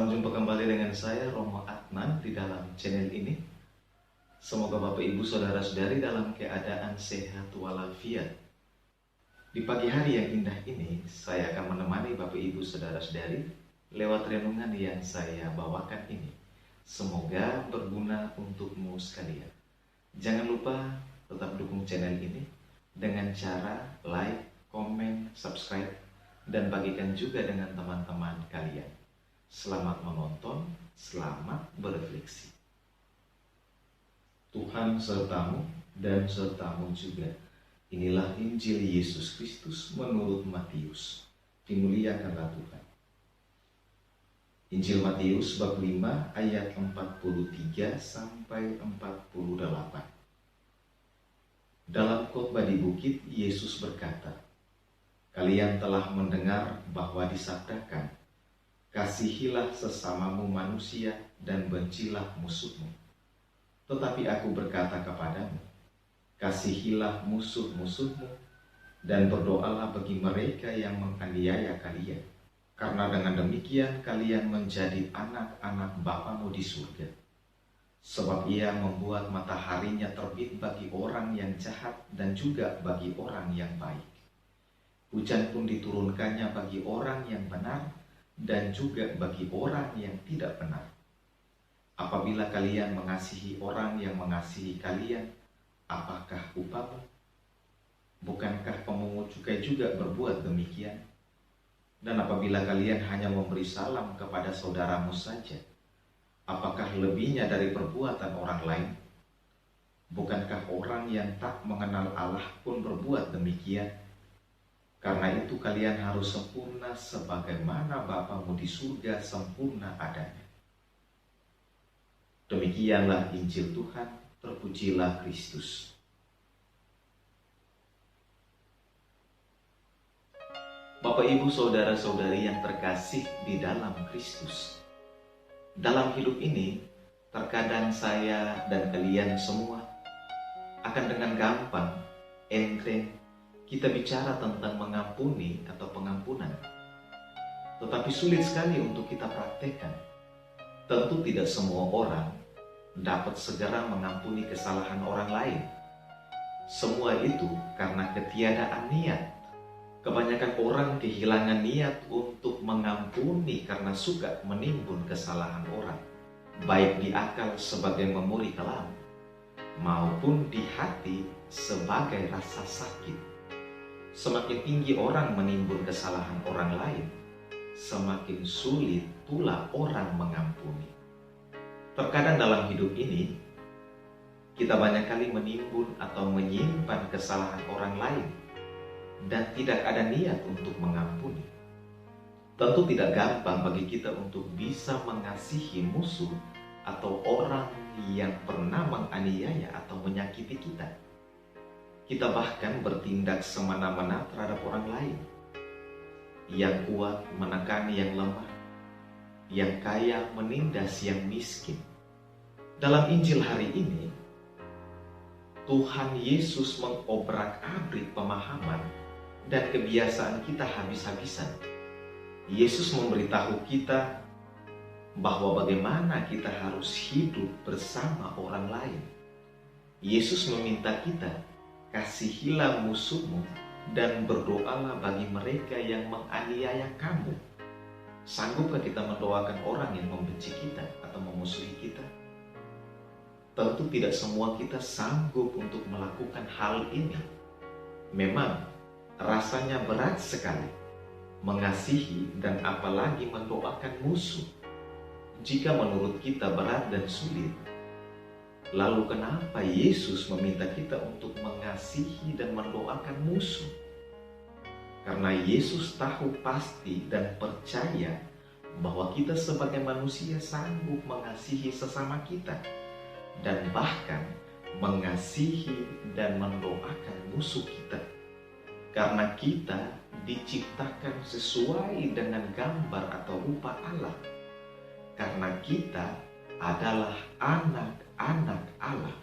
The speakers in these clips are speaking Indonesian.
Salam jumpa kembali dengan saya Romo Adnan di dalam channel ini. Semoga Bapak Ibu Saudara-saudari dalam keadaan sehat walafiat. Di pagi hari yang indah ini, saya akan menemani Bapak Ibu Saudara-saudari lewat renungan yang saya bawakan ini. Semoga berguna untukmu sekalian. Jangan lupa tetap dukung channel ini dengan cara like, komen, subscribe, dan bagikan juga dengan teman-teman kalian. Selamat menonton, selamat berefleksi. Tuhan sertamu dan sertamu juga. Inilah Injil Yesus Kristus menurut Matius. Dimuliakanlah Tuhan. Injil Matius bab 5 ayat 43 sampai 48. Dalam khotbah di bukit, Yesus berkata, "Kalian telah mendengar bahwa disabdakan, kasihilah sesamamu manusia dan bencilah musuhmu. Tetapi aku berkata kepadamu, kasihilah musuh-musuhmu dan berdoalah bagi mereka yang menganiaya kalian. Karena dengan demikian kalian menjadi anak-anak Bapamu di surga. Sebab ia membuat mataharinya terbit bagi orang yang jahat dan juga bagi orang yang baik. Hujan pun diturunkannya bagi orang yang benar dan juga bagi orang yang tidak benar. Apabila kalian mengasihi orang yang mengasihi kalian, apakah upahmu? Bukankah pemungut cukai juga berbuat demikian? Dan apabila kalian hanya memberi salam kepada saudaramu saja, apakah lebihnya dari perbuatan orang lain? Bukankah orang yang tak mengenal Allah pun berbuat demikian? Karena itu kalian harus sempurna sebagaimana Bapamu di surga sempurna adanya." Demikianlah Injil Tuhan, terpujilah Kristus. Bapak Ibu Saudara-saudari yang terkasih di dalam Kristus. Dalam hidup ini, terkadang saya dan kalian semua akan dengan gampang, enteng, kita bicara tentang mengampuni atau pengampunan. Tetapi sulit sekali untuk kita praktekkan. Tentu tidak semua orang dapat segera mengampuni kesalahan orang lain. Semua itu karena ketiadaan niat. Kebanyakan orang kehilangan niat untuk mengampuni karena suka menimbun kesalahan orang, baik di akal sebagai memori kelam, maupun di hati sebagai rasa sakit. Semakin tinggi orang menimbun kesalahan orang lain, semakin sulit pula orang mengampuni. Terkadang dalam hidup ini, kita banyak kali menimbun atau menyimpan kesalahan orang lain dan tidak ada niat untuk mengampuni. Tentu tidak gampang bagi kita untuk bisa mengasihi musuh atau orang yang pernah menganiaya atau menyakiti kita. Kita bahkan bertindak semena-mena terhadap orang lain. Yang kuat menekani yang lemah, yang kaya menindas yang miskin. Dalam Injil hari ini, Tuhan Yesus mengobrak-abrik pemahaman dan kebiasaan kita habis-habisan. Yesus memberitahu kita bahwa bagaimana kita harus hidup bersama orang lain. Yesus meminta kita, kasihilah musuhmu dan berdoalah bagi mereka yang menganiaya kamu. Sanggupkah kita mendoakan orang yang membenci kita atau memusuhi kita? Tentu tidak semua kita sanggup untuk melakukan hal ini. Memang rasanya berat sekali mengasihi dan apalagi mendoakan musuh. Jika menurut kita berat dan sulit, lalu kenapa Yesus meminta kita untuk mengasihi dan mendoakan musuh? Karena Yesus tahu pasti dan percaya bahwa kita sebagai manusia sanggup mengasihi sesama kita dan bahkan mengasihi dan mendoakan musuh kita. Karena kita diciptakan sesuai dengan gambar atau rupa Allah. Karena kita adalah anak-anak Allah.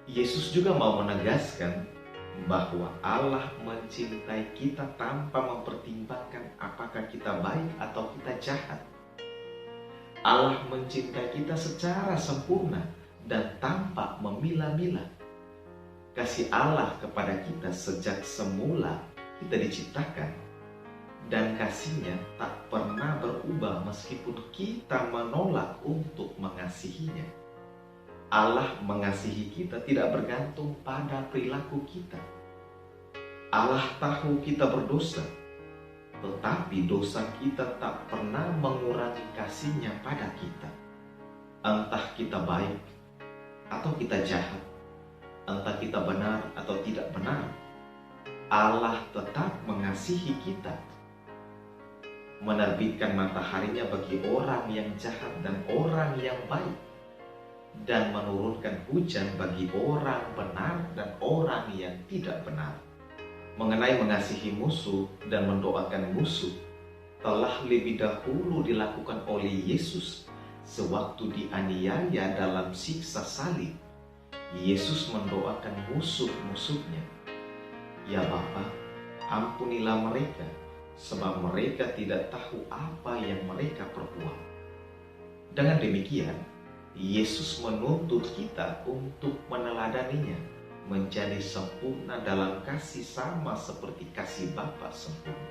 Yesus juga mau menegaskan bahwa Allah mencintai kita tanpa mempertimbangkan apakah kita baik atau kita jahat. Allah mencintai kita secara sempurna dan tanpa memilah-milah. Kasih Allah kepada kita sejak semula kita diciptakan, dan kasih-Nya tak pernah berubah meskipun kita menolak untuk mengasihinya. Allah mengasihi kita tidak bergantung pada perilaku kita. Allah tahu kita berdosa, tetapi dosa kita tak pernah mengurangi kasih-Nya pada kita. Entah kita baik atau kita jahat, entah kita benar atau tidak benar, Allah tetap mengasihi kita. Menerbitkan mataharinya bagi orang yang jahat dan orang yang baik, dan menurunkan hujan bagi orang benar dan orang yang tidak benar. Mengenai mengasihi musuh dan mendoakan musuh, telah lebih dahulu dilakukan oleh Yesus sewaktu dianiaya dalam siksa salib. Yesus mendoakan musuh-musuhnya, "Ya Bapa, ampunilah mereka, sebab mereka tidak tahu apa yang mereka perbuat." Dengan demikian, Yesus menuntut kita untuk meneladaninya, menjadi sempurna dalam kasih sama seperti kasih Bapa sempurna.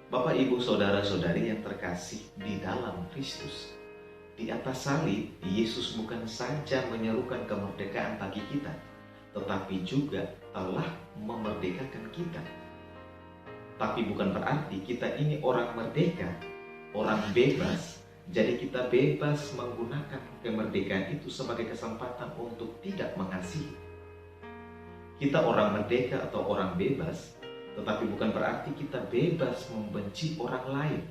Bapak, Ibu, Saudara-saudari yang terkasih di dalam Kristus, di atas salib, Yesus bukan saja menyerukan kemerdekaan bagi kita, tetapi juga telah memerdekakan kita. Tapi bukan berarti kita ini orang merdeka, orang bebas. Jadi kita bebas menggunakan kemerdekaan itu sebagai kesempatan untuk tidak mengasihi. Kita orang merdeka atau orang bebas, tetapi bukan berarti kita bebas membenci orang lain.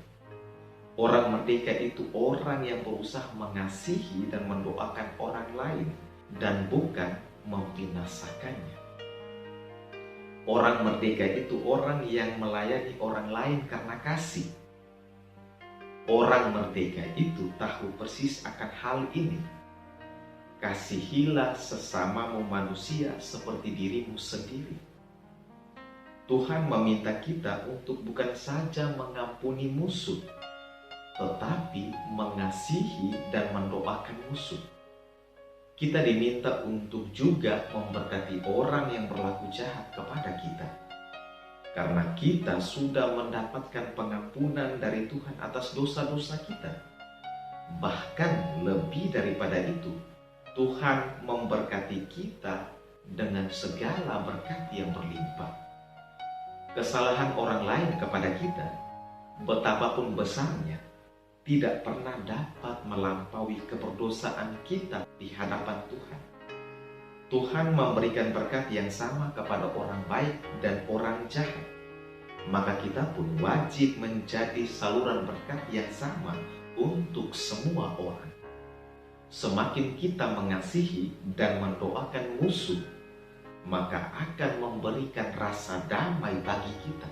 Orang merdeka itu orang yang berusaha mengasihi dan mendoakan orang lain, dan bukan membinasakannya. Orang merdeka itu orang yang melayani orang lain karena kasih. Orang merdeka itu tahu persis akan hal ini. Kasihilah sesamamu manusia seperti dirimu sendiri. Tuhan meminta kita untuk bukan saja mengampuni musuh, tetapi mengasihi dan mendoakan musuh. Kita diminta untuk juga memberkati orang yang berlaku jahat kepada kita, karena kita sudah mendapatkan pengampunan dari Tuhan atas dosa-dosa kita. Bahkan lebih daripada itu, Tuhan memberkati kita dengan segala berkat yang berlimpah. Kesalahan orang lain kepada kita, betapapun besarnya, tidak pernah dapat melampaui keberdosaan kita di hadapan Tuhan. Tuhan memberikan berkat yang sama kepada orang baik dan orang jahat. Maka kita pun wajib menjadi saluran berkat yang sama untuk semua orang. Semakin kita mengasihi dan mendoakan musuh, maka akan memberikan rasa damai bagi kita.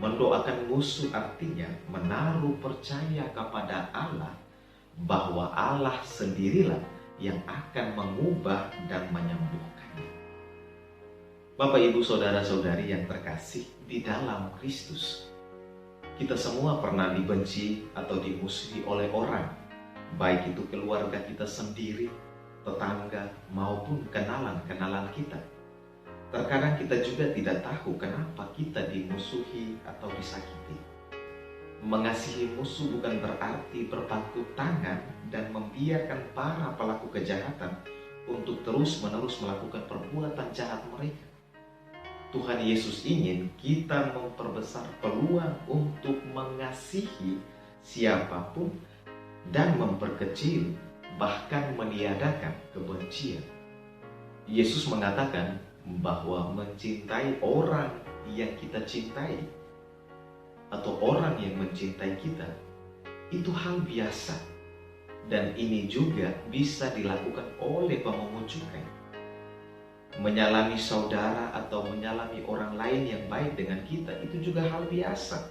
Mendoakan musuh artinya menaruh percaya kepada Allah bahwa Allah sendirilah yang akan mengubah dan menyembuhkannya. Bapak, Ibu, Saudara-saudari yang terkasih di dalam Kristus, kita semua pernah dibenci atau dimusuhi oleh orang, baik itu keluarga kita sendiri, tetangga, maupun kenalan-kenalan kita. Terkadang kita juga tidak tahu kenapa kita dimusuhi atau disakiti. Mengasihi musuh bukan berarti berpangku tangan dan membiarkan para pelaku kejahatan untuk terus-menerus melakukan perbuatan jahat mereka. Tuhan Yesus ingin kita memperbesar peluang untuk mengasihi siapapun dan memperkecil, bahkan meniadakan kebencian. Yesus mengatakan bahwa mencintai orang yang kita cintai atau orang yang mencintai kita itu hal biasa, dan ini juga bisa dilakukan oleh pemungut cukai. Menyalami saudara atau menyalami orang lain yang baik dengan kita itu juga hal biasa.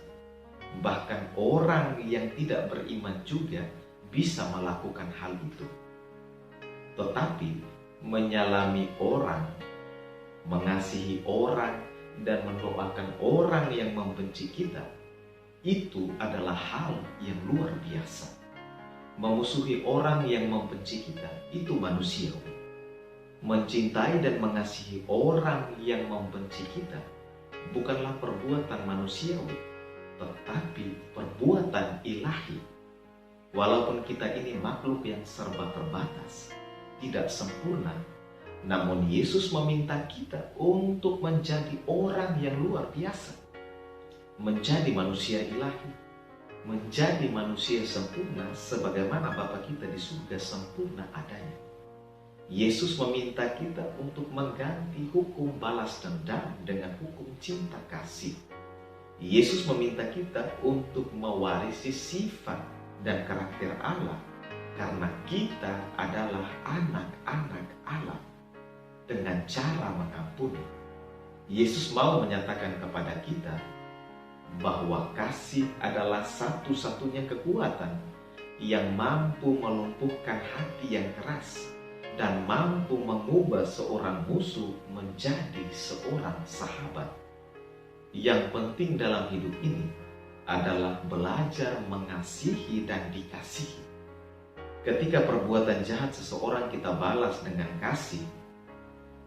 Bahkan orang yang tidak beriman juga bisa melakukan hal itu. Tetapi menyalami orang, mengasihi orang, dan mendoakan orang yang membenci kita, itu adalah hal yang luar biasa. Memusuhi orang yang membenci kita itu manusiawi. Mencintai dan mengasihi orang yang membenci kita bukanlah perbuatan manusiawi, tetapi perbuatan ilahi. Walaupun kita ini makhluk yang serba terbatas, tidak sempurna, namun Yesus meminta kita untuk menjadi orang yang luar biasa, menjadi manusia ilahi, menjadi manusia sempurna sebagaimana Bapa kita di surga sempurna adanya. Yesus meminta kita untuk mengganti hukum balas dendam dengan hukum cinta kasih. Yesus meminta kita untuk mewarisi sifat dan karakter Allah karena kita adalah anak-anak Allah dengan cara mengampuni. Yesus mau menyatakan kepada kita bahwa kasih adalah satu-satunya kekuatan yang mampu melumpuhkan hati yang keras dan mampu mengubah seorang musuh menjadi seorang sahabat. Yang penting dalam hidup ini adalah belajar mengasihi dan dikasihi. Ketika perbuatan jahat seseorang kita balas dengan kasih,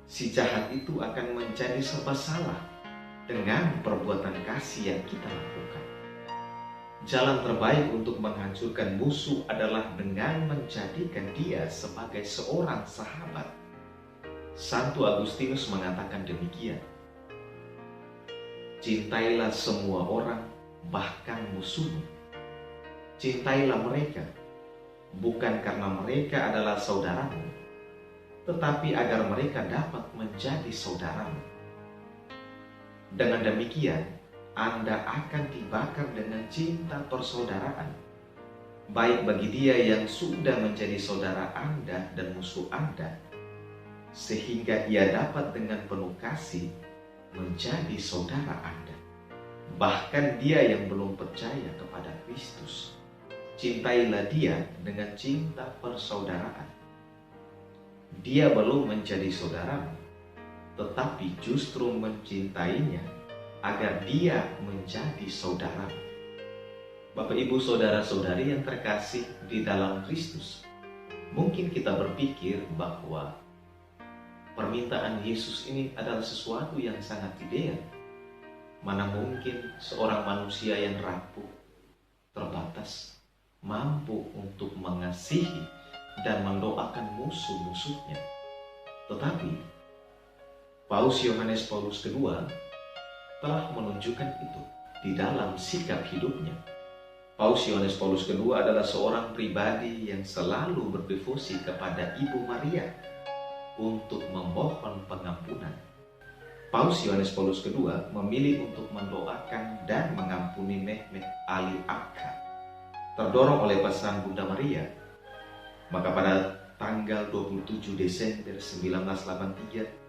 si jahat itu akan menjadi serba salah dengan perbuatan kasih yang kita lakukan. Jalan terbaik untuk menghancurkan musuh adalah dengan menjadikan dia sebagai seorang sahabat. Santo Agustinus mengatakan demikian. Cintailah semua orang, bahkan musuhmu. Cintailah mereka, bukan karena mereka adalah saudaramu, tetapi agar mereka dapat menjadi saudaramu. Dengan demikian, Anda akan dibakar dengan cinta persaudaraan, baik bagi dia yang sudah menjadi saudara Anda dan musuh Anda, sehingga ia dapat dengan penuh kasih menjadi saudara Anda. Bahkan dia yang belum percaya kepada Kristus, cintailah dia dengan cinta persaudaraan. Dia belum menjadi saudaramu, tetapi justru mencintainya agar dia menjadi saudara. Bapak, Ibu, saudara-saudari yang terkasih di dalam Kristus, mungkin kita berpikir bahwa permintaan Yesus ini adalah sesuatu yang sangat ideal. Mana mungkin seorang manusia yang rapuh, terbatas, mampu untuk mengasihi dan mendoakan musuh-musuhnya. Tetapi Paus Yohanes Paulus II telah menunjukkan itu di dalam sikap hidupnya. Paus Yohanes Paulus II adalah seorang pribadi yang selalu berdevosi kepada Ibu Maria untuk memohon pengampunan. Paus Yohanes Paulus II memilih untuk mendoakan dan mengampuni Mehmet Ali Akka. Terdorong oleh pesan Bunda Maria, maka pada tanggal 27 Desember 1983,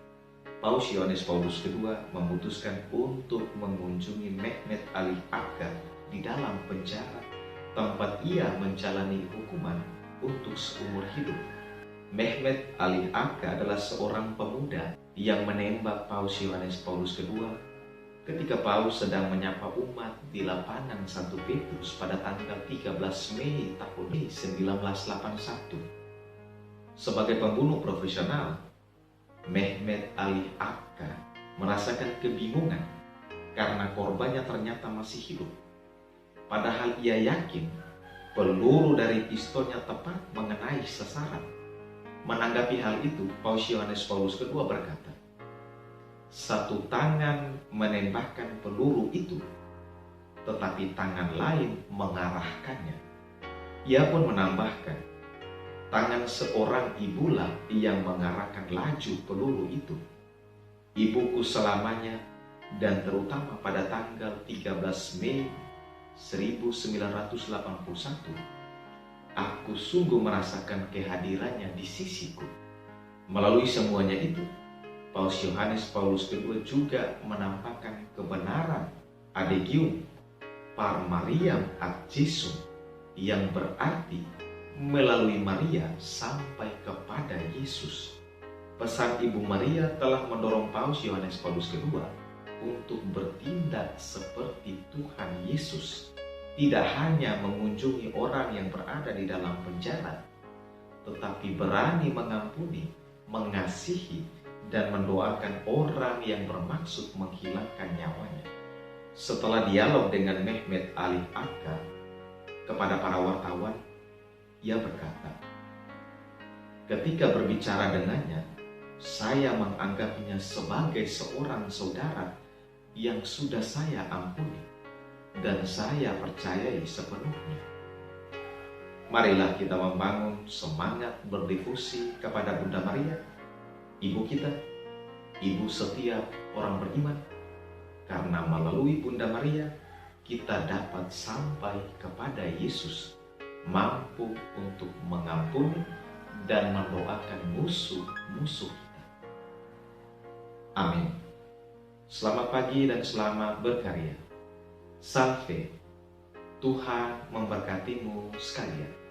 Paus Yohanes Paulus II memutuskan untuk mengunjungi Mehmet Ali Akka di dalam penjara tempat ia menjalani hukuman untuk seumur hidup. Mehmet Ali Akka adalah seorang pemuda yang menembak Paus Yohanes Paulus II ketika Paus sedang menyapa umat di lapangan Santo Petrus pada tanggal 13 Mei tahun 1981. Sebagai pembunuh profesional, Mehmet Ali Akka merasakan kebingungan karena korbannya ternyata masih hidup. Padahal ia yakin peluru dari pistolnya tepat mengenai sasaran. Menanggapi hal itu, Paus Yohanes Paulus II berkata, "Satu tangan menembakkan peluru itu, tetapi tangan lain mengarahkannya." Ia pun menambahkan, tangan seorang ibulah yang mengarahkan laju peluru itu. Ibuku selamanya dan terutama pada tanggal 13 Mei 1981, aku sungguh merasakan kehadirannya di sisiku. Melalui semuanya itu, Paus Yohanes Paulus II juga menampakkan kebenaran Adegium par Mariam ad Jesum, yang berarti melalui Maria sampai kepada Yesus. Pesan Ibu Maria telah mendorong Paus Yohanes Paulus II untuk bertindak seperti Tuhan Yesus, tidak hanya mengunjungi orang yang berada di dalam penjara, tetapi berani mengampuni, mengasihi, dan mendoakan orang yang bermaksud menghilangkan nyawanya. Setelah dialog dengan Mehmet Alif Akar kepada para wartawan, ia berkata, "Ketika berbicara dengannya, saya menganggapnya sebagai seorang saudara yang sudah saya ampuni dan saya percayai sepenuhnya." Marilah kita membangun semangat berdifusi kepada Bunda Maria, ibu kita, ibu setiap orang beriman, karena melalui Bunda Maria kita dapat sampai kepada Yesus, mampu untuk mengampuni dan mendoakan musuh-musuh kita. Amin. Selamat pagi dan selamat berkarya. Salve. Tuhan memberkatimu sekalian.